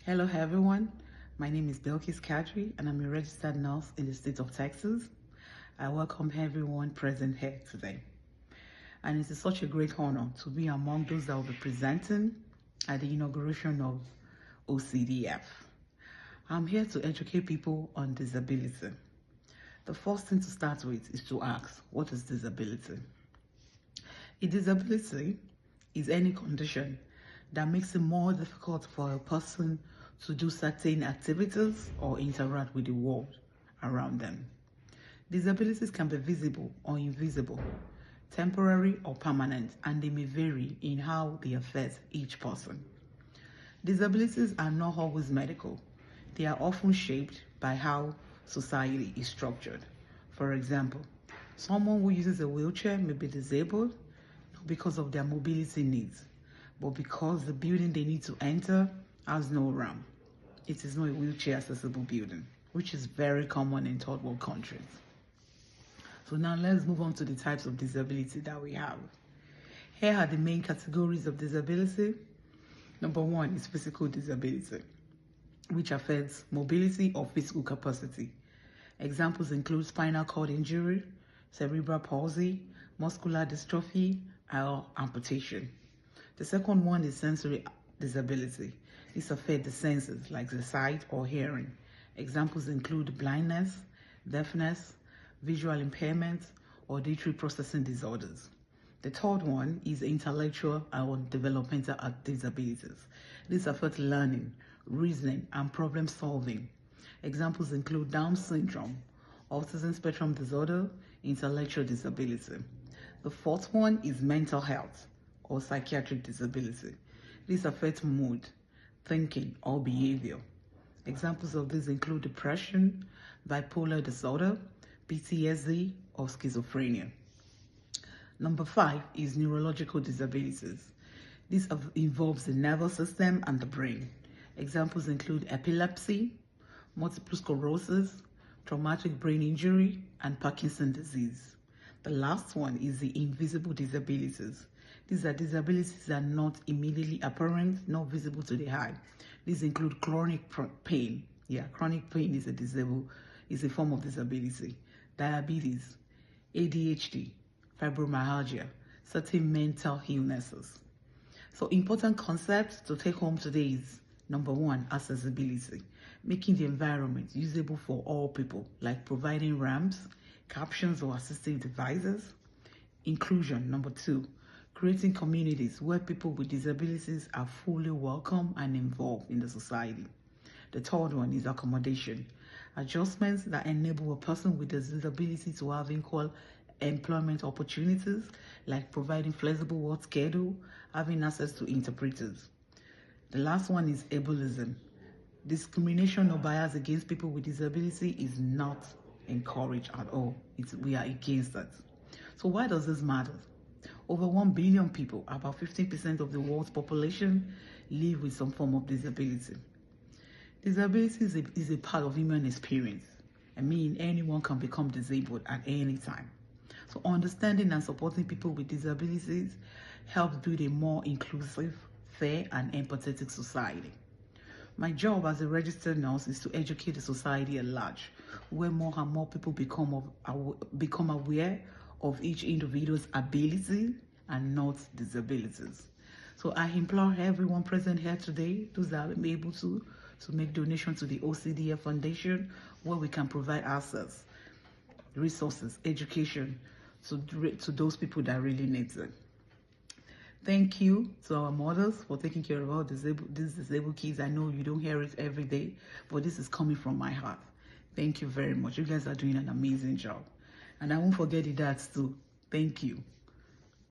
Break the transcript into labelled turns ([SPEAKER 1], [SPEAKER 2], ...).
[SPEAKER 1] Hello everyone, my name is Belkis Kadri and I'm a registered nurse in the state of Texas. I welcome everyone present here today. And it is such a great honor to be among those that will be presenting at the inauguration of OCDF. I'm here to educate people on disability. The first thing to start with is to ask, what is disability? A disability is any condition that makes it more difficult for a person to do certain activities or interact with the world around them. Disabilities can be visible or invisible, temporary or permanent, and they may vary in how they affect each person. Disabilities are not always medical. They are often shaped by how society is structured. For example, someone who uses a wheelchair may be disabled not because of their mobility needs, but because the building they need to enter has no ramp. It is not a wheelchair accessible building, which is very common in third world countries. So now let's move on to the types of disability that we have. Here are the main categories of disability. Number one is physical disability, which affects mobility or physical capacity. Examples include spinal cord injury, cerebral palsy, muscular dystrophy, or amputation. The second one is sensory disability. This affects the senses like the sight or hearing. Examples include blindness, deafness, visual impairment, or auditory processing disorders. The third one is intellectual and developmental disabilities. This affects learning, reasoning, and problem solving. Examples include Down syndrome, autism spectrum disorder, intellectual disability. The fourth one is mental health or psychiatric disability. This affects mood, thinking, or behavior. Examples of these include depression, bipolar disorder, PTSD, or schizophrenia. Number 5 is neurological disabilities. This involves the nervous system and the brain. Examples include epilepsy, multiple sclerosis, traumatic brain injury, and Parkinson's disease. The last one is the invisible disabilities. These are disabilities that are not immediately apparent, not visible to the eye. These include chronic pain. Chronic pain is a form of disability. Diabetes, ADHD, fibromyalgia, certain mental illnesses. So important concepts to take home today is number 1, accessibility, making the environment usable for all people, like providing ramps, captions, or assistive devices. Inclusion, number 2, creating communities where people with disabilities are fully welcome and involved in the society. The third one is accommodation, adjustments that enable a person with a disability to have equal employment opportunities, like providing flexible work schedule, having access to interpreters. The last one is ableism. Discrimination or bias against people with disability is not encouraged at all. We are against that. So why does this matter? Over 1 billion people, about 15% of the world's population, live with some form of disability. Disability is a part of human experience. I mean, anyone can become disabled at any time. So understanding and supporting people with disabilities helps build a more inclusive, fair, and empathetic society. My job as a registered nurse is to educate the society at large, where more and more people become aware of each individual's ability and not disabilities. So I implore everyone present here today, those that are able to make donations to the OCDF Foundation, where we can provide access, resources, education to those people that really need it. Thank you to our mothers for taking care of all these disabled kids. I know you don't hear it every day, but this is coming from my heart. Thank you very much. You guys are doing an amazing job. And I won't forget the dads too. Thank you.